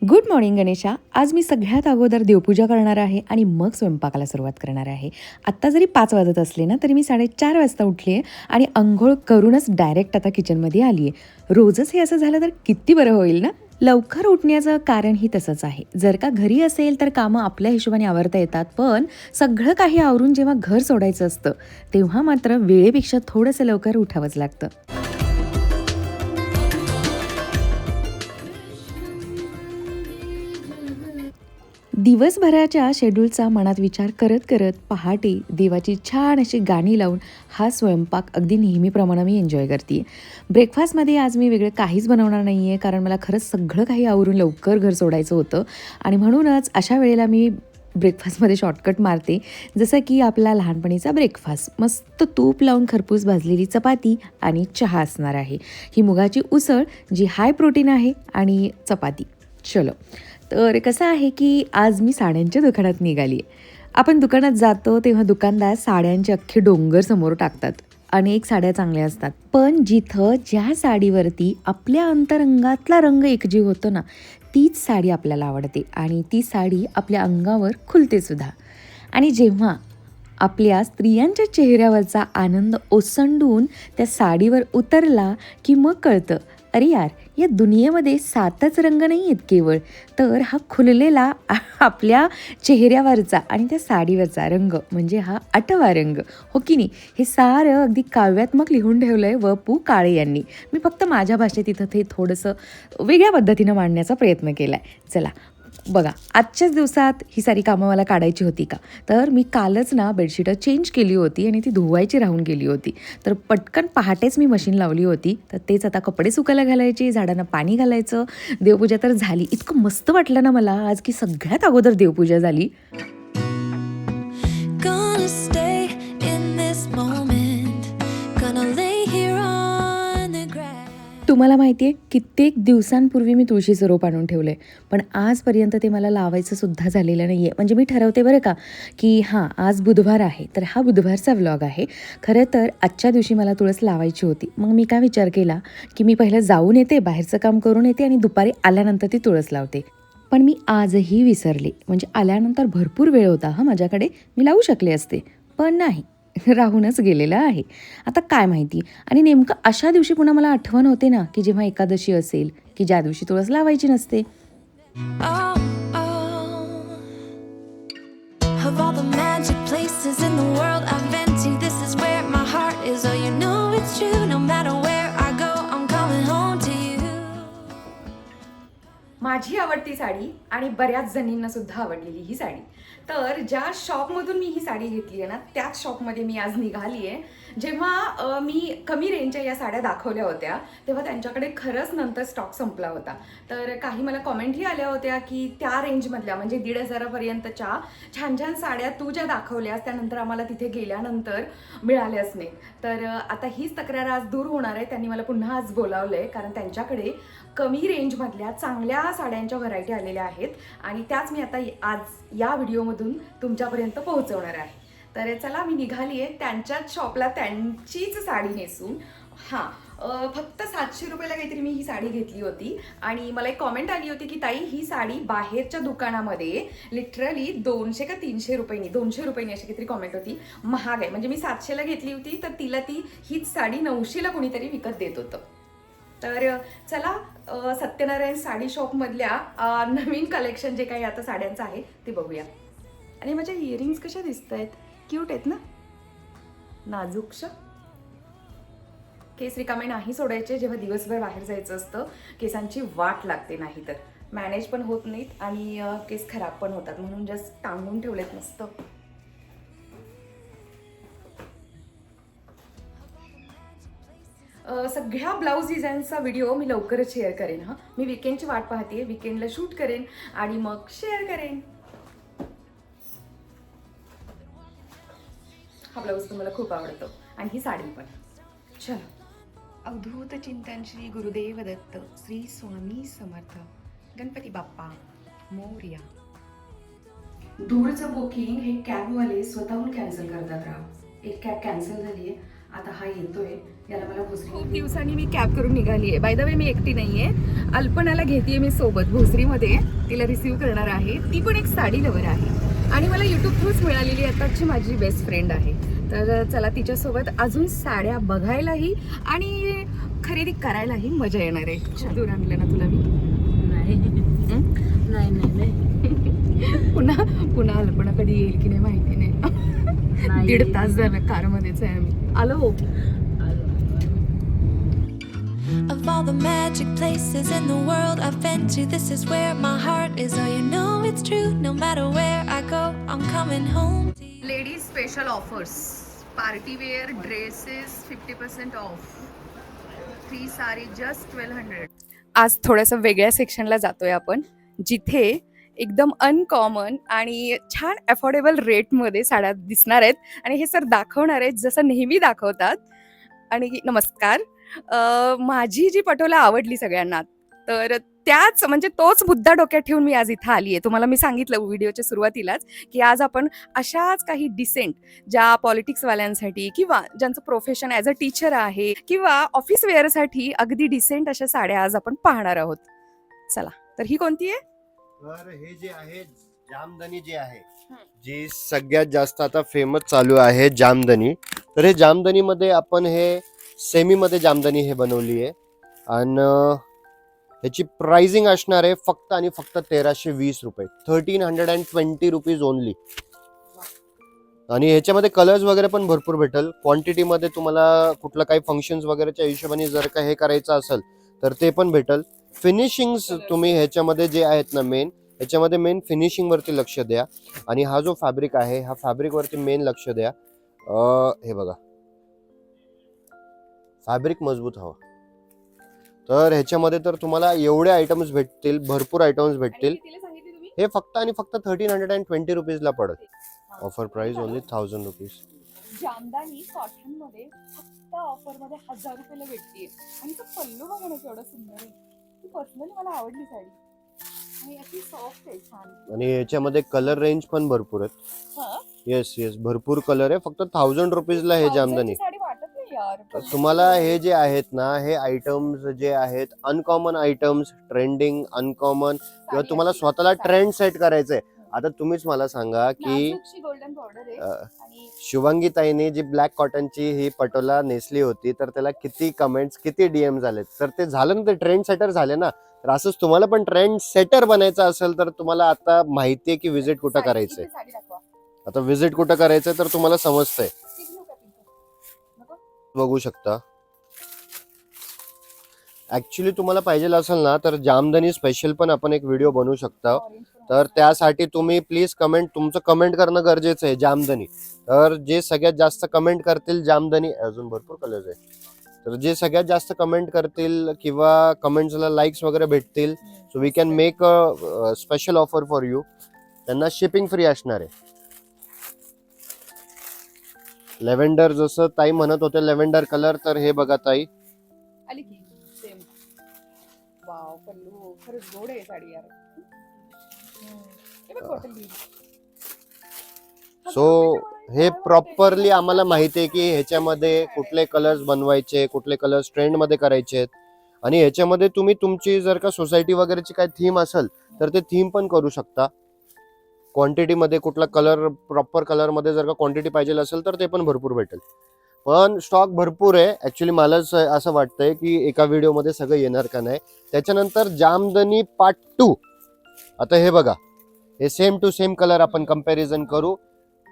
Good morning Ganesha. आज मी सगळ्यात अगोदर देवपूजा करणार आहे आणि मग स्वयंपाकाला सुरुवात करणार आहे. आत्ता जरी 5 वाजत असले ना तरी मी 4:30 वाजता उठली आहे आणि अंघोळ करूनच डायरेक्ट आता किचनमध्ये आली आहे. रोजच हे असं झालं तर किती बरं होईल ना. लवकर उठण्याचं कारणही तसंच आहे. जर का घरी असेल तर कामं आपल्या हिशोबाने आवरता येतात, पण सगळं काही आवरून जेव्हा घर सोडायचं असतं तेव्हा मात्र वेळेपेक्षा थोडंसं लवकर उठावंच लागतं. दिवसभराच्या शेड्यूलचा मनात विचार करत करत पहाटे देवाची छान अशी गाणी लावून हा स्वयंपाक अगदी नेहमीप्रमाणे मी एन्जॉय करते आहे. ब्रेकफास्टमध्ये आज मी वेगळं काहीच बनवणार नाही आहे, कारण मला खरंच सगळं काही आवरून लवकर घर सोडायचं होतं आणि म्हणूनच अशा वेळेला मी ब्रेकफास्टमध्ये शॉर्टकट मारते. जसं की आपला लहानपणीचा ब्रेकफास्ट, मस्त तूप लावून खरपूस भाजलेली चपाती आणि चहा असणार आहे. ही मुगाची उसळ जी हाय प्रोटीन आहे आणि चपाती. चलो, तर कसं आहे की आज मी साड्यांच्या दुकानात निघाली आहे. आपण दुकानात जातो तेव्हा दुकानदार साड्यांचे अख्खे डोंगर समोर टाकतात. अनेक साड्या चांगल्या असतात, पण जिथं ज्या साडीवरती आपल्या अंतरंगातला रंग एकजीव होतो ना, तीच साडी आपल्याला आवडते आणि ती साडी आपल्या अंगावर खुलते सुद्धा. आणि जेव्हा आपल्या स्त्रियांच्या चेहऱ्यावरचा आनंद ओसंडून त्या साडीवर उतरला की मग कळतं, अरे यार, या दुनियेमध्ये 7च रंग नाही आहेत केवळ, तर हा खुललेला आपल्या चेहऱ्यावरचा आणि त्या साडीवरचा रंग म्हणजे हा 8वा रंग, हो की नाही. हे सारं अगदी काव्यात्मक लिहून ठेवलं आहे व.पु. काळे यांनी. मी फक्त माझ्या भाषेत इथं ते थोडंसं वेगळ्या पद्धतीनं मांडण्याचा प्रयत्न केला आहे. चला बघा, आजच्याच दिवसात ही सारी कामं मला काढायची होती का, तर मी कालच ना बेडशीटं चेंज केली होती आणि ती धुवायची राहून गेली होती. तर पटकन पहाटेच मी मशीन लावली होती, तर तेच आता कपडे सुकायला घालायचे, झाडांना पाणी घालायचं. देवपूजा तर झाली. इतकं मस्त वाटलं ना मला आज की सगळ्यात अगोदर देवपूजा झाली. Gonna stay in this moment. Gonna lay here on the grass. तुम्हाला माहिती आहे, कित्येक दिवसांपूर्वी मी तुळशीचं रोप आणून ठेवलं आहे, पण आजपर्यंत ते मला लावायचं सुद्धा झालेलं नाही आहे. म्हणजे मी ठरवते बरं का, की हां, आज बुधवार आहे, तर हा बुधवारचा व्लॉग आहे. खरं तर आजच्या दिवशी मला तुळस लावायची होती. मग मी काय विचार केला, की मी पहिलं जाऊन येते, बाहेरचं काम करून येते आणि दुपारी आल्यानंतर ती तुळस लावते. पण मी आजही विसरले. म्हणजे आल्यानंतर भरपूर वेळ होता हां माझ्याकडे, मी लावू शकले असते, पण नाही. राहूनच गेलेलं आहे. आता काय माहिती. आणि नेमकं अशा दिवशी पुन्हा मला आठवण होते ना, की जेव्हा एकादशी असेल, की ज्या दिवशी तुळस लावायची नसते. Oh, oh. Of all the magic places in the world I've been to, this is where my heart is. Oh, you know it's true. No matter where I go, I'm coming home to you. माझी आवडती साडी आणि बऱ्याच जणींना सुद्धा आवडलेली ही साडी. तर ज्या शॉपमधून मी ही साडी घेतली आहे ना, त्याच शॉपमध्ये मी आज निघाली आहे. जेव्हा मी कमी रेंजच्या या साड्या दाखवल्या होत्या तेव्हा त्यांच्याकडे खरंच नंतर स्टॉक संपला होता. तर काही मला कॉमेंटही आल्या होत्या की त्या रेंजमधल्या म्हणजे 1,500पर्यंतच्या छान छान साड्या तू ज्या दाखवल्यास त्यानंतर आम्हाला तिथे गेल्यानंतर मिळाल्याच नाही. तर आता हीच तक्रार आज दूर होणार आहे. त्यांनी मला पुन्हा आज बोलावलं आहे, कारण त्यांच्याकडे कमी रेंजमधल्या चांगल्या साड्यांच्या व्हरायटी आलेल्या आहेत आणि त्याच मी आता आज या व्हिडिओमधून तुमच्यापर्यंत पोहोचवणार आहे. तर चला, मी निघाली आहे त्यांच्याच शॉपला त्यांचीच साडी नेसून. हां, फक्त 700 रुपयाला काहीतरी मी ही साडी घेतली होती आणि मला एक कॉमेंट आली होती की ताई, ही साडी बाहेरच्या दुकानामध्ये लिटरली 200 का 300 रुपयांनी, 200 रुपयांनी अशी काहीतरी कॉमेंट होती, महाग आहे. म्हणजे मी 700ला घेतली होती तर तिला हीच साडी 900ला कोणीतरी विकत देत होतं. तर चला, सत्यनारायण साडी शॉपमधल्या नवीन कलेक्शन जे काही आता साड्यांचं आहे ते बघूया. आणि माझ्या इयरिंग्स कशा दिसत आहेत, क्यूट आहेत ना, नाजूकशा. केस रिकामे नाही सोडायचे जेव्हा दिवसभर बाहेर जायचं असतं. केसांची वाट लागते, नाही तर मॅनेज पण होत नाहीत आणि केस खराब पण होतात, म्हणून जस्ट टांगून ठेवलेत मस्त. सगळ्या ब्लाऊज डिझाईनचा व्हिडिओ मी लवकरच शेअर करेन. हां, मी विकेंडची वाट पाहते, विकेंडला शूट करेन आणि मग शेअर करेन. हा ब्लाऊज तुम्हाला खूप आवडतो आणि ही साडी पण. चला. अवधूत चिंतन श्री गुरुदेव दत्त, श्री स्वामी समर्थ, गणपती बाप्पा मोरया. दूरचं बुकिंग हे कॅबवाले स्वतःहून कॅन्सल करतात राव. एक कॅब कॅन्सल झाली आहे आता हा येतोय, याला मला खूप दिवसांनी मी कॅब करून निघाली आहे. बाय द वे मी एकटी नाहीये, अल्पनाला घेतेय मी सोबत भोसरीमध्ये, तिला रिसीव्ह करणार आहे. ती पण एक साडी लवर आहे आणि मला युट्यूब थ्रूच मिळालेली आताची माझी बेस्ट फ्रेंड आहे. तर चला तिच्यासोबत अजून साड्या बघायलाही आणि खरेदी करायलाही मजा येणार आहे. खूप दूर आणलं ना तुला मी. पुन्हा पुन्हा अल्पना कधी येईल की नाही माहिती नाही. 1.5 तास झालं कारमध्येच आहे आम्ही. आलो. Of all the magic places in the world I've been to, this is where my heart is. Oh, you know it's true. No matter where I go, I'm coming home to you. Ladies special offers, party wear dresses 50% off, 3 sari just 1200. आज थोडंसं वेगळ्या सेक्शनला जातोय आपण, जिथे एकदम uncommon आणि छान affordable रेटमध्ये साड्या दिसणार आहेत आणि हे सर दाखवणार आहेत जसं नेहमी दाखवतात. आणि नमस्कार, माझी जी पटोला आवडली सगळ्यांना, तर त्याच म्हणजे तोच मुद्दा डोक्यात ठेवून मी आज इथं आली आहे. तुम्हाला मी सांगितलं व्हिडिओच्या सुरुवातीलाच की आज आपण अशाच काही डिसेंट, ज्या पॉलिटिक्सवाल्यांसाठी किंवा ज्यांचं प्रोफेशन ॲज अ टीचर आहे किंवा ऑफिस वेअरसाठी अगदी डिसेंट अशा साड्या आज आपण पाहणार आहोत. चला, तर ही कोणती आहे? तर हे जे आहे जामदनी जे आहे, जी सगळ्यात जास्त आता फेमस चालू आहे जामदनी. तर हे जामदनी मध्ये आपण हे सेमी मध्ये जामदनी हे बनवली आहे आणि ह्याची प्राइसिंग असणार आहे फक्त आणि फक्त 1320 रुपये, 1320 रुपीज ओनली. आणि ह्याच्यामध्ये कलर्स वगैरे पण भरपूर भेटेल. क्वांटिटी मध्ये तुम्हाला कुठलं काही फंक्शन्स वगैरेच्या हिशोबाने जर का हे करायचं असेल तर ते पण भेटेल. फिनिशिंग्स तुम्ही ह्याच्यामध्ये जे आहेत ना ह्याच्यामध्ये मेन फिनिशिंग वरती लक्ष द्या. आणि हा जो फॅब्रिक आहे ह्या फॅब्रिक वरती मेन लक्ष द्या. हे बघा, फॅब्रिक मजबूत हवा. तर ह्याच्यामध्ये तर तुम्हाला एवढे आयटम्स भेटतील, भरपूर आयटम्स भेटतील. हे फक्त आणि फक्त 1320 रुपीजला पडत. Offer price only 1000 rupees. Jamdani cotton मध्ये फक्त ऑफर मध्ये 1000 रुपयाला भेटते. आणि तो पल्लू बघा ना केवढा सुंदर आहे. ती पर्सनली मला आवडली साडी आणि अशी सॉफ्ट आहे, छान. आणि याच्यामध्ये कलर रेंज पण भरपूर आहेत. येस येस, भरपूर कलर आहे. फक्त 1000 रुपीजला हे जामदानी. साडी वाटत नाही यार. तुम्हाला हे जे आहेत ना हे आयटम्स जे आहेत अनकॉमन आयटम्स, ट्रेंडिंग अनकॉमन, किंवा तुम्हाला स्वतःला ट्रेंड सेट करायचंय. आता तुम्हीच मला सांगा की गोल्डन बॉर्डर आहे आणि शुभांगी ताईने जी ब्लॅक कॉटनची ही पटोला नेसली होती तर त्याला किती कमेंट्स, किती डीएम झालेत. तर ते झालं ना, ते ट्रेंड सेटर झाले ना. तर असंच तुम्हाला पण ट्रेंड सेटर बनायचं असेल तर तुम्हाला आता माहितीये की विजिट कुठं करायचंय. साडी दाखवा. आता विजिट कुठं करायचंय तर तुम्हाला समजतंय. बघू शकता. ऍक्च्युली तुम्हाला पाहिजे असेल ना तर जामदनी स्पेशल पण आपण एक व्हिडिओ बनवू शकता. तर त्यासाठी तुम्ही प्लीज तुमचं कमेंट करणं गरजेचं आहे जामदनी. तर जे सगळ्यात जास्त कमेंट करतील जामदनी, अजून भरपूर कलर्स आहे, तर जे सगळ्यात जास्त कमेंट करतील किंवा कमेंट्सला लाईक्स वगैरे भेटतील, so we can make a special offer for you. त्यांना शिपिंग फ्री असणार आहे. लेव्हेंडर, जसं ताई म्हणत होते लेव्हेंडर कलर, तर हे बघा ताई, आली की सेम. वाव, पल्लू खरंच गोड आहे साडी यार. हे बघ बॉटल घे. सो हे प्रॉपरली आम्हाला माहिती आहे की ह्याच्यामध्ये कुठले कलर्स बनवायचे, कुठले कलर्स ट्रेंड मध्ये करायचे आहेत. आणि ह्याच्यामध्ये तुम्ही तुमची जर का सोसायटी वगैरेची काय थीम असेल तर ते थीम पण करू शकता. क्वांटिटी मध्ये कुठला कलर, प्रॉपर कलर मध्ये जर का क्वांटिटी पाहिजे असेल तर ते पण भरपूर भेटेल. पण स्टॉक भरपूर आहे. ऍक्च्युली मला असं वाटतंय की एका व्हिडिओ मध्ये सगळं येणार का नाही. त्याच्यानंतर जामदनी पार्ट 2. आता हे बघा, हे सेम टू सेम कलर आपण कंपॅरिझन करू.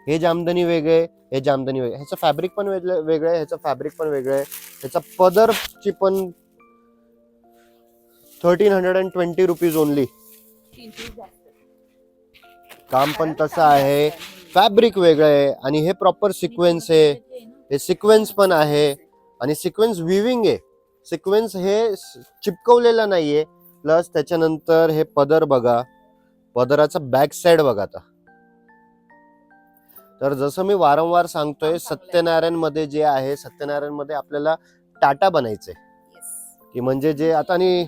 हे जामदनी वेगळे, हे जामदनी वेगळे. ह्याचं फॅब्रिक पण वेगळं आहे, ह्याचं फॅब्रिक पण वेगळं आहे. ह्याचा पदरची पण 1320 रुपीज ओनली. काम पण तसं आहे, फॅब्रिक वेगळं आहे आणि हे प्रॉपर सिक्वेन्स आहे. हे सिक्वेन्स पण आहे आणि सिक्वेन्स विविंग आहे. सिक्वेन्स हे चिपकवलेलं नाहीये. प्लस त्याच्यानंतर हे पदर बघा, पदराचा बॅक साइड बघा. आता तर जसं मी वारंवार सांगतोय, सत्यनारायण मध्ये जे आहे, सत्यनारायण मध्ये आपल्याला टाटा बनायचंय की म्हणजे जे आता आणि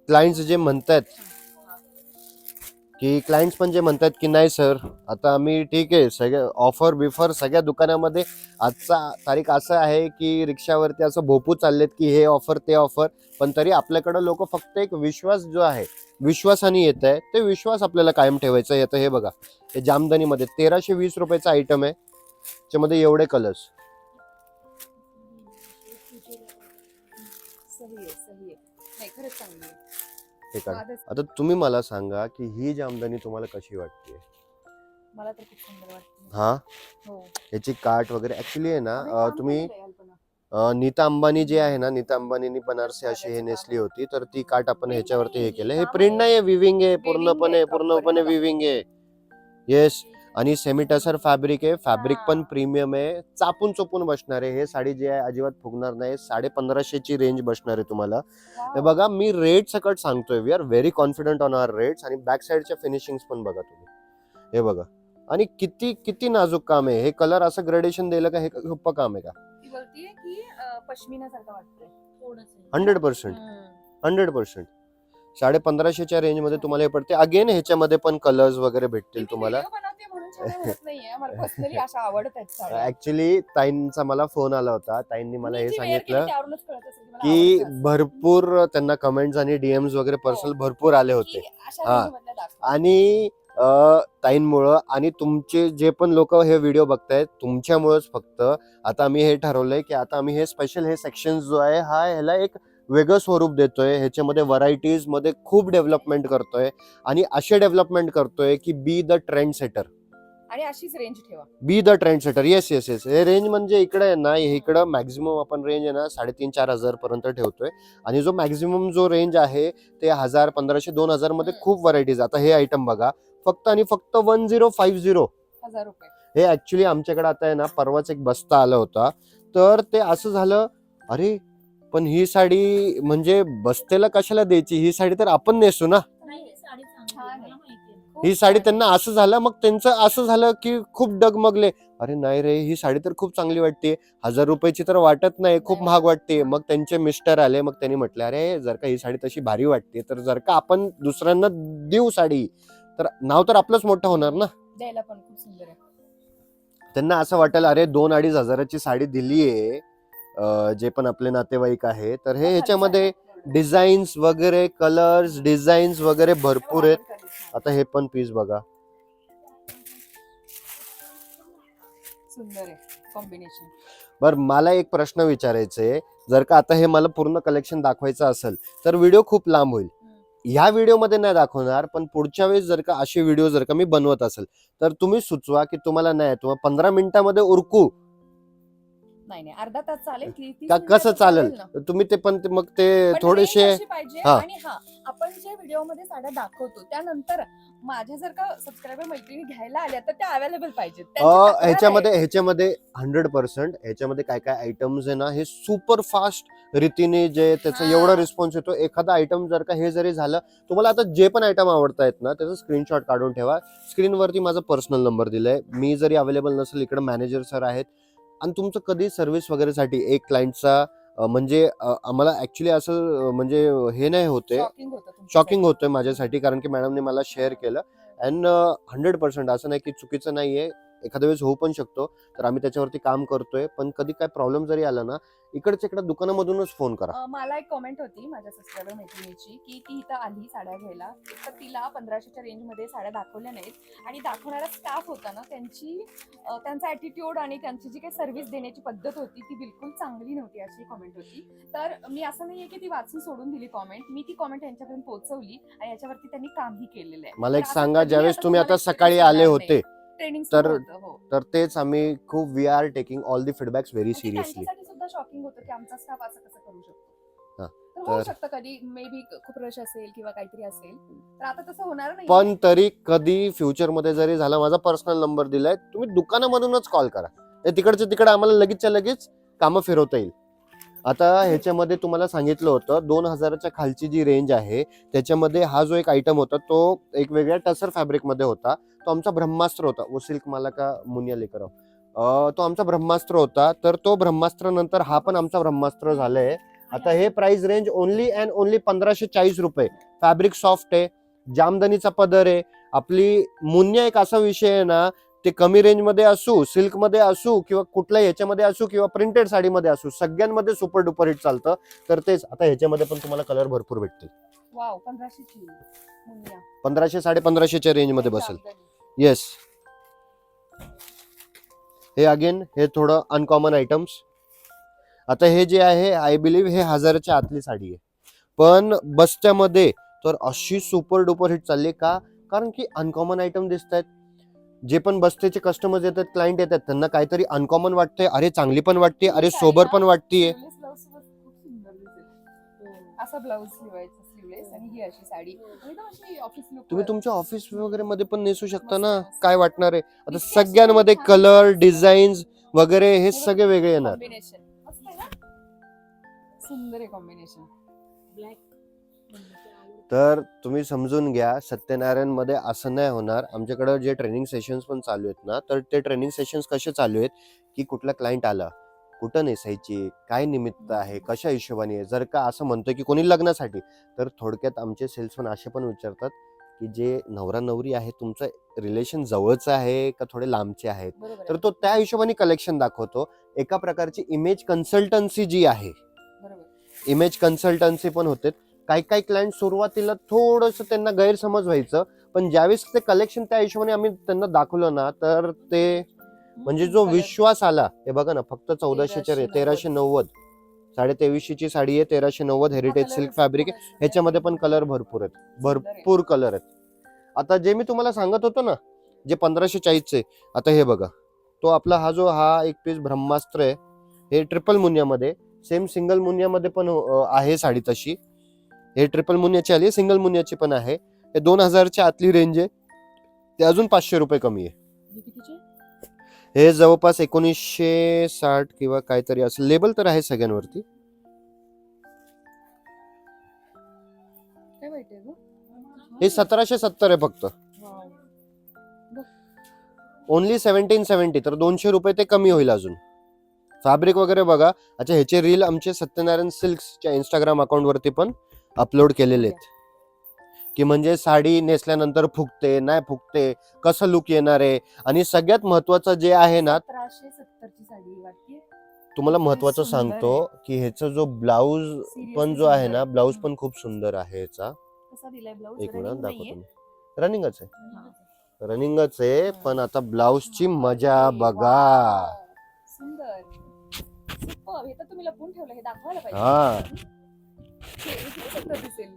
क्लायंट्स जे म्हणतात की क्लायंट्स पण जे म्हणतात की नाही सर आता आम्ही ठीक आहे सगळ्या ऑफर बिफर सगळ्या दुकानामध्ये आजचा तारीख असं आहे की रिक्षावरती असं भोपू चाललेत की हे ऑफर ते ऑफर, पण तरी आपल्याकडं लोक फक्त एक विश्वास जो आहे विश्वासाने येत आहे, ते विश्वास आपल्याला कायम ठेवायचं येतं. हे बघा हे जामदानीमध्ये 1320 रुपयाचा आयटम आहे, त्याच्यामध्ये एवढे कलर्स. सही आहे, सही आहे. नाही खरंच चांगली आहे. हे काय आजच आता तुम्ही मला सांगा की ही जामदानी तुम्हाला कशी वाटते? मला तर खूप सुंदर वाटते. हा हो. याची काठ वगैरे ऍक्च्युली आहे ना आम्ही काम तुम्ही केलेलं आहे अल्पना. नीता अंबानी जे आहे ना, नीता अंबानीनी बनारसी अशी हे नेसली होती, तर ती काठ आपण ह्याच्यावरती हे केलं. हे प्रिंट नाही आहे, विविंग आहे, पूर्णपणे विविंग आहे. येस. आणि सेमी टसर फॅब्रिक आहे, फॅब्रिक पण प्रीमियम आहे, चापून चोपून बसणार आहे. हे साडी जी आहे अजिबात फुगणार नाही. 1550 ची रेंज बसणार आहे तुम्हाला. हे बघा मी रेट सकट सांगतोय, we are very confident on our rates. आणि बॅक साईडच्या फिनिशिंग पण बघा तुम्ही, हे बघा. आणि किती किती नाजूक काम आहे. हे कलर असं ग्रेडेशन दिलं का हे सोपं काम आहे का? ती बोलतीये की पश्मिना सारखं वाटतंय थोडंसं. 100% 100%. 1550च्या रेंज मध्ये तुम्हाला हे पडते. अगेन ह्याच्यामध्ये पण कलर्स वगैरे भेटतील तुम्हाला. ऍक्च्युली ताईंचा मला फोन आला होता, ताईंनी मला हे सांगितलं की भरपूर त्यांना कमेंट्स आणि डीएम्स वगैरे पर्सनल भरपूर आले होते. हा. आणि ताईंमुळं आणि तुमचे जे पण लोक हे व्हिडिओ बघतायत तुमच्यामुळेच फक्त आता आम्ही हे ठरवलंय की आता आम्ही हे स्पेशल हे सेक्शन जो आहे हा ह्याला एक वेगळं स्वरूप देतोय. ह्याच्यामध्ये व्हरायटीज मध्ये खूप डेव्हलपमेंट करतोय आणि असे डेव्हलपमेंट करतोय की बी द ट्रेंड सेटर. आणि अशीच रेंज ठेवा. Be the trend setter. Yes yes yes. हे रेंज म्हणजे इकडे आहे ना, इकडं मॅक्झिमम आपण रेंज आहे ना 3,500-4,000 पर्यंत ठेवतोय. आणि जो मॅक्झिमम जो रेंज आहे ते 1000, 1500, 2000 मध्ये खूप व्हरायटीज. आता हे आयटम बघा फक्त आणि फक्त 1050 1000 रुपये. हे ऍक्च्युली आमच्याकडे आता आहे ना परवाच एक बस्ता आला होता, तर ते असं झालं अरे पण ही साडी म्हणजे बस्तेला कशाला द्यायची, ही साडी तर आपण नेसू ना. ही साडी त्यांना असं झालं, मग त्यांचं असं झालं की खूप डगमगले, अरे नाही रे ही साडी तर खूप चांगली वाटते, 1000 रुपयाची तर वाटत नाही, खूप महाग वाटते. मग त्यांचे मिस्टर आले, मग त्यांनी म्हटले अरे जर का ही साडी तशी भारी वाटते तर जर का आपण दुसऱ्यांना देऊ साडी तर नाव तर आपलंच मोठं होणार ना. द्यायला पण खूप सुंदर आहे. त्यांना असं वाटेल अरे 2-2.5 हजाराची साडी दिलीये जे पण आपले नातेवाईक आहे, तर हे ह्याच्यामध्ये डिझाईन्स वगैरे कलर्स डिझाईन्स वगैरे भरपूर आहेत. आता हे पण पीस बघा, सुंदर आहे कॉम्बिनेशन. बर मला एक प्रश्न विचारायचा आहे, जर का आता हे मला पूर्ण कलेक्शन दाखवायचं असेल तर व्हिडिओ खूप लांब होईल. ह्या व्हिडिओ मध्ये नाही दाखवणार, पण पुढच्या वेळेस जर का असे व्हिडिओ जर का मी बनवत असेल तर तुम्ही सुचवा की तुम्हाला नाही तुम्हाला 15 मिनिटांमध्ये उरकू नाही अर्धा तास चालेल की का, कसं चालेल तुम्ही ते पण मग ते थोडेसे हा. आणि हा आपण जे व्हिडिओ मध्ये साड्या दाखवतो त्यानंतर माझ्या जर का सबस्क्रायबर मैत्रिणी घ्यायला आल्या तर त्या अवेलेबल पाहिजेत. ह्याच्यामध्ये 100% ह्याच्यामध्ये काय काय आयटम्स आहे ना हे सुपर फास्ट रीतीने जे त्याचा एवढा रिस्पॉन्स येतो. एखादा आयटम जर का हे जरी झालं, तुम्हाला आता जे पण आयटम आवडतायत ना त्याचा स्क्रीनशॉट काढून ठेवा. स्क्रीनवरती माझा पर्सनल नंबर दिलाय, मी जरी अवेलेबल नसेल इकडे मॅनेजर सर आहेत. आणि तुमचं कधी सर्व्हिस वगैरेसाठी एक क्लायंटचा म्हणजे आम्हाला ऍक्च्युली असं म्हणजे हे नाही होते, शॉकिंग होतंय माझ्यासाठी, कारण की मॅडमने मला शेअर केलं. अँड 100% असं नाही की चुकीचं नाहीये, एखाद्या वेळेस होऊ पण शकतो, तर आम्ही त्याच्यावरती काम करतोय. पण कधी काय प्रॉब्लेम जरी आला ना इकडच्या इकडे दुकानामधूनच फोन करा. मला एक कमेंट होती माझ्या सबस्क्रायबर मैत्रिणीची की ती इथं आली साड्या घ्यायला, तर तिला 1500च्या रेंज मध्ये साड्या दाखवल्या नाहीत आणि दाखवणारा स्टाफ होता ना त्यांचा ऍटिट्यूड आणि त्यांची जी काही सर्व्हिस देण्याची पद्धत होती ती बिलकुल चांगली नव्हती अशी कमेंट होती. तर मी असं नाहीये की ती वाचून सोडून दिली कमेंट, मी ती कमेंट यांच्यापर्यंत पोहोचवली आणि याच्यावरती त्यांनी कामही केलेलं आहे. मला एक सांगा, ज्यावेळेस तुम्ही आता सकाळी आले होते तर तेच आम्ही खूप we are taking all the feedbacks very seriously. सुद्धा शॉकिंग होतं की आमचा स्टाफ असं कसं करू शकतो. तर होऊ शकतं कधी मे बी खूप रश असेल किंवा काहीतरी असेल, तर आता तसं होणार नाही. पण तरी कधी फ्युचर मध्ये जरी झाला, माझा पर्सनल नंबर दिलाय, तुम्ही दुकानामधूनच कॉल करा, तिकडच्या तिकडे आम्हाला लगेचच्या लगेच कामं फिरवता येईल. आता ह्याच्यामध्ये तुम्हाला सांगितलं होतं 2000च्या खालची जी रेंज आहे त्याच्यामध्ये हा जो एक आयटम होता तो एक वेगळ्या टसर फॅब्रिक मध्ये होता. तो आमचा ब्रह्मास्त्र होता. वो सिल्क मला का मुनिया लेकर तो आमचा ब्रह्मास्त्र होता. तर तो ब्रह्मास्त्र नंतर हा पण आमचा ब्रह्मास्त्र झालाय. आता हे price range only and only 1540 रुपये. फॅब्रिक सॉफ्ट आहे, जामदनीचा पदर आहे. आपली मुन्या एक असा विषय आहे ना, ते कमी रेंज मध्ये असू, सिल्क मध्ये असू, किंवा कुठल्या ह्याच्यामध्ये असू, किंवा प्रिंटेड साडीमध्ये असू, सगळ्यांमध्ये सुपर डुपर हिट चालतं. तर तेच आता ह्याच्यामध्ये पण तुम्हाला कलर भरपूर भेटतील. वाव 1500ची मुनिया. 1500 1550च्या रेंज मध्ये बसेल. जामदनी. येस. हे अगेन हे थोडं अनकॉमन आयटम्स. आता हे जे आहे आय बिलीव्ह हे 1000च्या आतली साडी आहे, पण बस्त्यामध्ये तर अशी सुपर डुपर हिट चालली का, कारण की अनकॉमन आयटम दिसत आहेत. जे पण बस्तेचे कस्टमर्स येतात, क्लायंट येतात, त्यांना काहीतरी अनकॉमन वाटतंय, अरे चांगली पण वाटते, अरे सोबर पण वाटतेय. स्लीवलेस ब्लाउज सोबत खूप सुंदर दिसेल. असा ब्लाउज शिवायचा स्लीवलेस आणि ही अशी साडी एकदम अशी ऑफिस लुक. तुम्ही तुमच्या ऑफिस वगैरे मध्ये पण नेसू शकता ना, मस्त, मस्त. काय वाटणार आहे. आता इतकी सगळ्यांमध्ये छान कलर दिसते. डिझाईन्स वगैरे हे सगळे वेगळे येणार. कॉम्बिनेशन मस्त आहे ना, सुंदर आहे कॉम्बिनेशन. ब्लॅक. तर तुम्ही समजून घ्या, सत्यनारायण मध्ये असं नाही होणार. आमच्याकडे जे ट्रेनिंग सेशन्स पण चालू आहेत ना, तर ते ट्रेनिंग सेशन्स कसे चालू आहेत की कुठला क्लायंट आला, कुठं नेसायची, काय निमित्त आहे, कशा हिशोबाने आहे. जर का असं म्हणतोय की कोणी लग्नासाठी, तर थोडक्यात आमचे सेल्समन असे पण विचारतात की जे नवरा नवरी आहे, तुमचं रिलेशन जवळचं आहे का थोडे लांबचे आहेत, बरोबर तर आहे. तो त्या हिशोबाने कलेक्शन दाखवतो. एका प्रकारची इमेज कन्सल्टन्सी जी आहे, बरोबर. इमेज कन्सल्टन्सी पण होते. काही काही क्लायंट सुरुवातीला थोडस त्यांना गैरसमज व्हायचं, पण ज्यावेळेस ते कलेक्शन त्या हिशोबाने आम्ही त्यांना दाखवलं ना, तर ते म्हणजे जो कलर. विश्वास आला. हे बघा ना, फक्त 1400च्या 1390, 2350ची साडी आहे, 1390 हेरिटेज सिल्क फॅब्रिक आहे. ह्याच्यामध्ये पण कलर भरपूर आहेत, भरपूर कलर आहेत. आता जे मी तुम्हाला सांगत होतो ना, जे 1540चे, आता हे बघा, तो आपला हा एक पीस ब्रह्मास्त्र आहे. हे ट्रिपल मुनियामध्ये, सेम सिंगल मुनियामध्ये पण आहे साडी तशी. हे ट्रिपल मुनियाची आली, सिंगल मुनियाची पण आहे. हे 2000च्या आतली रेंज आहे, ते अजून 500 रुपये कमी आहे. हे जवळपास 1960 किंवा काहीतरी असं लेबल तर आहे सगळ्यांवरती. काय वाईट आहे गं? हे 1770 आहे फक्त, वाव. ओनली 1770. तर 200 रुपये ते कमी होईल अजून. फॅब्रिक वगैरे बघा. अच्छा, ह्याचे रील आमचे सत्यनारायण सिल्क्सच्या इंस्टाग्राम अकाउंट वरती पण अपलोड केलेले आहेत, की म्हणजे साडी नेसल्यानंतर फुगते नाही फुगते, कसं लुक येणार आहे. आणि सगळ्यात महत्वाचं जे आहे ना, 1770ची साडी वाटते. तुम्हाला महत्वाचं सुंदर सांगतो की ह्याचा जो ब्लाऊज Seriously पण जो आहे सुंदर. ना, ब्लाऊज पण खूप सुंदर आहे ह्याचा. कसा दिलाय ब्लाऊज? एक मिनिट रनिंग दाखवतो नाहीये? मी. रनिंगच आहे, हा. रनिंगच आहे, पण आता ब्लाऊजची मजा अरे, बघा. वाव. सुंदर. सुपर. हे तर तुम्ही लपवून ठेवलं, हे दाखवायला पाहिजे. हा, हे किती सुंदर दिसेल.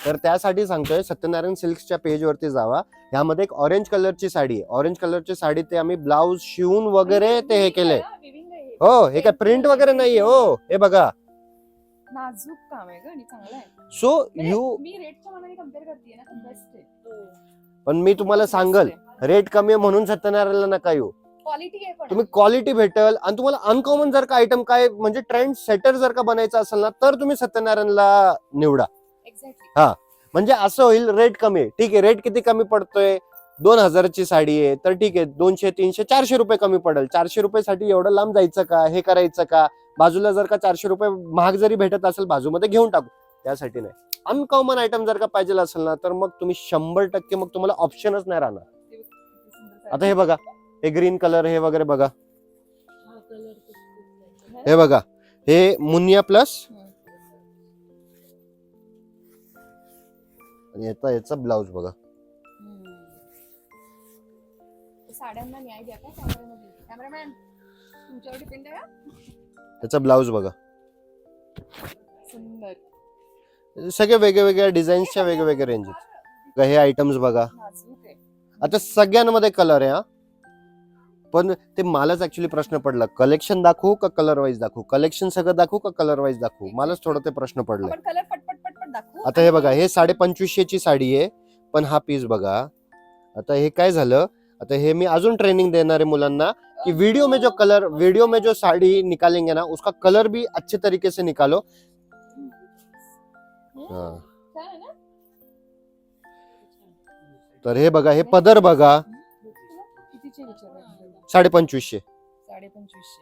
तर त्यासाठी सांगतोय, सत्यनारायण सिल्क्सच्या पेज वरती जावा. ह्यामध्ये एक ऑरेंज कलरची साडी आहे. ऑरेंज कलरची साडी ते आम्ही ब्लाऊज शिवून वगैरे ते हे केलंय. Weaving आहे हे. हो, हे काय प्रिंट वगैरे नाहीये. हो, हे बघा. नाजूक काम आहे ग आणि चांगलं आहे. सो म्हणजे यू, मी रेटच्या मानाने कम्पेअर करते ना, तर बेस्ट आहे. पण मी तुम्हाला सांगल, रेट कमी आहे म्हणून सत्यनारायणला नका येऊ. क्वालिटी आहे पण. तुम्ही क्वालिटी भेटल. आणि तुम्हाला अनकॉमन जर का आयटम काय म्हणजे ट्रेंड सेटर जर का बनायचं असेल ना, तर तुम्ही सत्यनारायणला निवडा. एक्झॅक्टली. हा, म्हणजे असं होईल, रेट कमी आहे, ठीक आहे. रेट किती कमी पडतोय? 2000ची साडी आहे, तर ठीक आहे, 200 300 400 रुपये कमी पडेल. 400 रुपयासाठी एवढं लांब जायचं का, हे करायचं का? बाजूला जर का 400 रुपये महाग जरी भेटत असेल, बाजूमध्ये घेऊन टाकू. त्यासाठी नाही. अनकॉमन आयटम जर का पाहिजे असेल ना, तर मग तुम्ही 100% मग तुम्हाला ऑप्शनच नाही राहणार. आता हे बघा, हे ग्रीन कलर हे वगैरे बघा. हे बघा, हे मुनिया प्लस आणि याचा ब्लाऊज बघा. साड्यांना न्याय द्या का कॅमेरामध्ये? कॅमेरामॅन तुमच्यावर डिपेंड आहे. त्याचा ब्लाऊज बघा. सुंदर. सगळे वेगवेगळ्या डिझाईन्सच्या वेगवेगळ्या रेंज आहेत. हे आयटम्स बघा. नाजूक आहे. आता सगळ्यांमध्ये कलर आहे. हा, पण ते मलाच ऍक्च्युली प्रश्न पडला, कलेक्शन दाखवू का कलर वाईज दाखवू, कलेक्शन सगळं दाखवू का कलर वाईज दाखवू. मलाच थोडं ते प्रश्न पडलाय. आपण कलर पटपट पटपट दाखवू. आता हे बघा, हे 2550ची साडी आहे, पण हा पीस बघा. आता हे काय झालं, आता हे मी अजून ट्रेनिंग देणार आहे मुलांना कि वीडियो में जो साड़ी निकालेंगे ना, उसका कलर भी अच्छे तरीके से निकालो. हाँ. छान आहे ना? तर हे बघा, हे पदर बघा. कितीचे विचारले? 2550. 2550.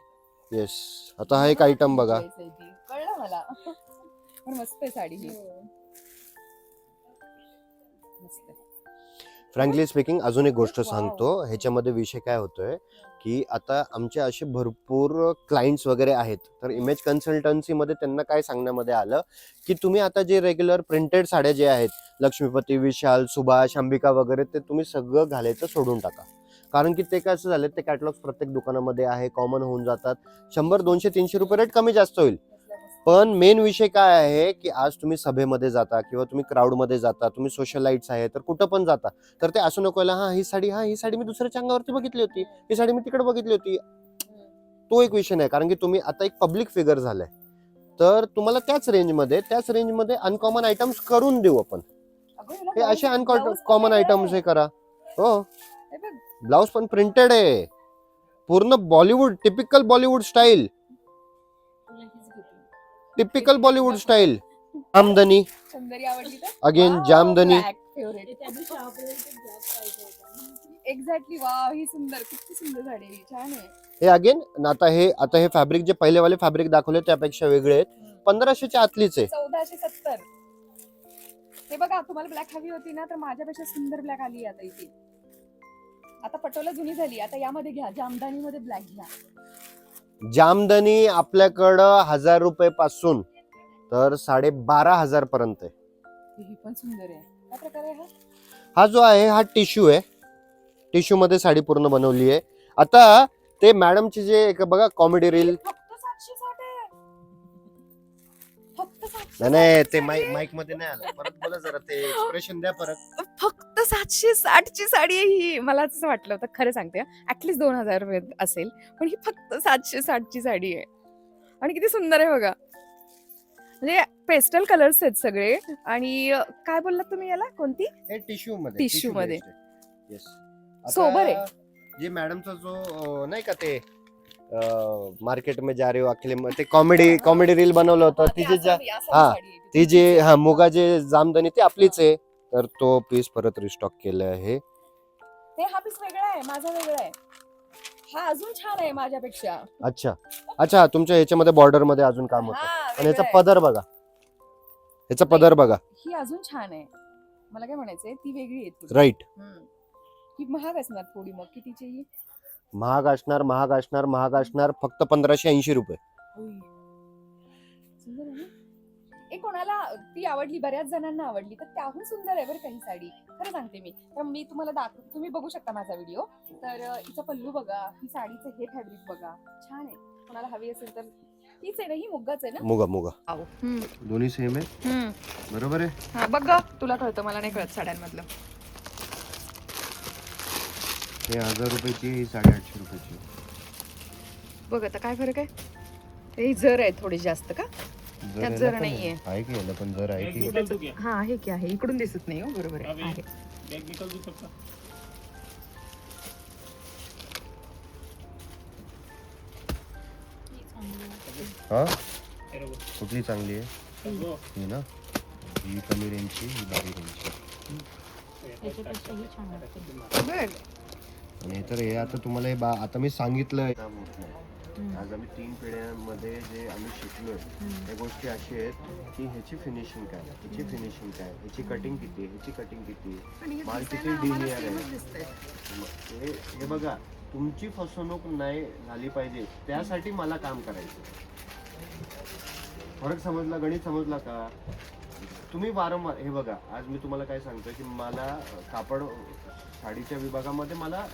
येस. आता हा एक आयटम बघा. कळलं मला. पण मस्त आहे साडी ही. मस्त. फ्रँकली स्पीकिंग अजून एक गोष्ट सांगतो. ह्याच्यामध्ये विषय काय होतोय की आता आमचे असे भरपूर क्लायंट्स वगैरे आहेत, तर इमेज कन्सल्टन्सीमध्ये त्यांना काय सांगण्यामध्ये आलं की तुम्ही आता जे रेग्युलर प्रिंटेड साड्या जे आहेत, लक्ष्मीपती, विशाल, सुभाष, अंबिका वगैरे, ते तुम्ही सगळं घालायचं सोडून टाका. कारण की ते कसं झालं, ते कॅटलॉग प्रत्येक दुकानामध्ये आहे, कॉमन होऊन जातात. 100, 200, 300 रुपये रेट कमी जास्त होईल. पण मेन विषय काय आहे की आज तुम्ही सभेमध्ये जाता किंवा तुम्ही क्राऊडमध्ये जाता, तुम्ही सोशलाइट्स आहे, तर कुठं पण जाता, तर ते असं नको हा ही साडी मी दुसऱ्याच्या अंगावरती बघितली होती, ही साडी मी तिकडे बघितली होती. तो एक विषय नाही, कारण की तुम्ही आता एक पब्लिक फिगर झालाय, तर तुम्हाला त्याच रेंजमध्ये अनकॉमन आयटम्स करून देऊ आपण. हे असे अनकॉमन आयटम्स हे करा. हो, ब्लाउज पण प्रिंटेड आहे, पूर्ण बॉलिवूड, टिपिकल बॉलिवूड स्टाईल. जामदनी सुंदरी आवडली तर अगेन, जामदनी. एक्झॅक्टली. वाव, ही सुंदर, किती सुंदर साडी आहे, छान आहे. हे अगेन, आता हे फॅब्रिक जे पहिलेवाले फॅब्रिक दाखवले त्यापेक्षा वेगळे आहेत. 1500च्या आतलीच आहे. 1470. हे बघा, तुम्हाला ब्लॅक हवी होती ना, तर माझ्यापेक्षा सुंदर ब्लॅक आली आता इथे. आता पटोला जुनी झाली, आता यामध्ये घ्या, जामदानी मध्ये ब्लॅक घ्या. जामदनी आपल्याकडं 1000 रुपये पासून तर 12,500 पर्यंत आहे. ही पण सुंदर आहे. काय प्रकार आहे हा? हा जो आहे हा टिश्यू आहे. टिश्यू मध्ये साडी पूर्ण बनवली आहे. आता ते मॅडमचे जे एक बघा कॉमेडी रील, फक्त 760 आहे. फक्त 760. नाही ते माईक मध्ये नाही आलं. परत बोला जरा, ते एक्सप्रेशन द्या परत. फक्त 760 ची साडी आहे ही. मला असं वाटलं होतं, खरं सांगते, ऍटलीस्ट 2000 रुपये असेल, पण ही फक्त 760 ची साडी आहे. आणि किती सुंदर आहे बघा. म्हणजे पेस्टल कलर्स आहेत सगळे. आणि काय बोललात तुम्ही याला, कोणती? हे टिश्यू मध्ये. टिश्यू मध्ये. येस. सोबर आहे. जे मॅडमचा जो नाही का ते मार्केट में जा रहे हो अकेले, ते कॉमेडी रील बनवलं होतं, ती जे मुगाचे जामदनी ते आपलीच आहे. तर तो पीस परत रिस्टॉक केलं आहे. हा पीस वेगळा आहे, माझा वेगळा आहे. हा अजून छान आहे माझ्यापेक्षा. अच्छा, तुमच्या ह्याच्यामध्ये बॉर्डर मध्ये अजून काम होतं. आणि याचा पदर बघा, याचा पदर बघा. ही अजून छान आहे. मला काय म्हणायचंय, ती वेगळी आहे. राईट. ही महाग असणार थोडी. मग कितीची ही? महाग असणार फक्त 1580 रुपये. सुंदर आहे ना? एक कोणाला ती आवडली, बऱ्याच जणांना आवडली, तर त्याहून सुंदर आहे बरं काही साडी. खरं सांगते मी. तर मी तुम्हाला दाखवते, तुम्ही बघू शकता माझा व्हिडिओ. तर हिचं पल्लू बघा, ही साडीचं हे फॅब्रिक बघा, छान आहे. कोणाला हवी असेल तर तीच आहे ना, ही मुगाच आहे ना? मुगा दोन्ही सेम आहे. बरोबर आहे. हा बघ, तुला कळतं, मला नाही कळत साड्यांमधलं. हे 1000 रुपयाची, ही 850 रुपयाची. बघ आता काय फरक आहे. हे जर आहे थोडी जास्त का? त्यात जर नाहीये. आहे की याला पण जर आहे की. हा आहे की आहे, इकडून दिसत नाही. हो बरोबर आहे. हा, कुठली चांगली आहे? ही ना, ही कमी रेंजची, ही बारीक रेंजची. आणि तर हे आता तुम्हाला हे आता मी सांगितलं. आज आम्ही 3 पिढ्यांमध्ये जे आम्ही शिकलोय त्या गोष्टी अशी आहेत की ह्याची फिनिशिंग काय, ह्याची फिनिशिंग काय, ह्याची कटिंग किती, ह्याची कटिंग किती, माल किती डिनियर आहे. हे बघा, तुमची फसवणूक नाही झाली पाहिजे, त्यासाठी मला काम करायचं. फरक समजला, गणित समजला का? तुम्ही वारंवार हे बघा, आज मी तुम्हाला काय सांगतोय की मला कापड साडीच्या विभागामध्ये मला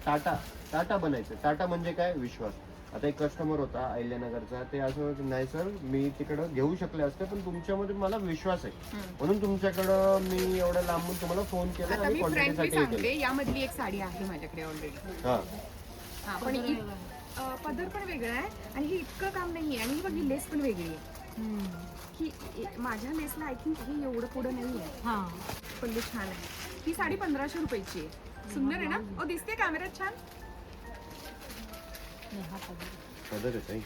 टाटा बनायचं. टाटा म्हणजे काय? विश्वास. आता एक कस्टमर होता अहिल्यानगरचा, ते असं नाही सर मी तिकडं घेऊ शकले असते, पण तुमच्यामध्ये मला विश्वास आहे म्हणून तुमच्याकडं मी एवढं लांबून तुम्हाला फोन केला. आता आणि मी फ्रँकली क्वांटिटीसाठी सांगते, यामधली एक साडी आहे माझ्याकडे ऑलरेडी. हा, पण पदर पण वेगळा आहे आणि हे इतकं काम नाहीये. आणि ही बघ, ही लेस पण वेगळी आहे. ही माझ्या लेसला आय थिंक हे एवढं पुढं नाही आहे. पल्लू छान आहे. ही साडी 1500 रुपयाची आहे. सुंदर आहे ना? ओ, दिसते कॅमेऱ्यात छान. पदर आहे ताई.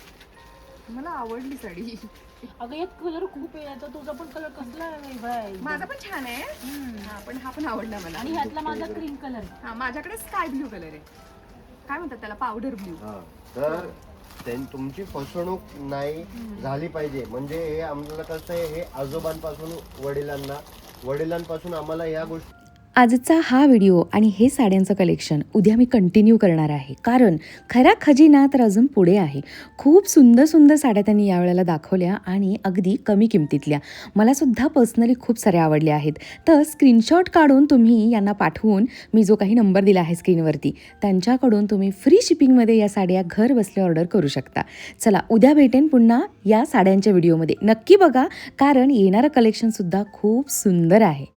मला आवडली साडी. अगं एक कलर खूप आहे, आता तुझा पण कलर कसला वेगळा आहे. माझा पण छान आहे. पण हा पण आवडला मला. आणि ह्यातला माझा क्रीम कलर. हा, माझ्याकडे स्काय ब्ल्यू कलर आहे. काय म्हणतात त्याला, पावडर ब्ल्यू. तर तुमची फसवणूक नाही झाली पाहिजे. म्हणजे हे आम्हाला कसं आहे, हे आजोबांपासून वडिलांपासून आम्हाला या गोष्टी आजचा हा व्हिडिओ आणि हे साड्यांचं कलेक्शन उद्या मी कंटिन्यू करणार आहे, कारण खरा खजिना तर अजून पुढे आहे. खूप सुंदर सुंदर साड्या त्यांनी यावेळेला दाखवल्या आणि अगदी कमी किमतीतल्या. मला सुद्धा पर्सनली खूप साऱ्या आवडल्या आहेत. तर स्क्रीनशॉट काढून तुम्ही यांना पाठवून मी जो काही नंबर दिला आहे स्क्रीनवरती त्यांच्याकडून तुम्ही फ्री शिपिंगमध्ये या साड्या घर बसल्या ऑर्डर करू शकता. चला उद्या भेटेन पुन्हा या साड्यांच्या व्हिडिओमध्ये. नक्की बघा, कारण येणारं कलेक्शनसुद्धा खूप सुंदर आहे.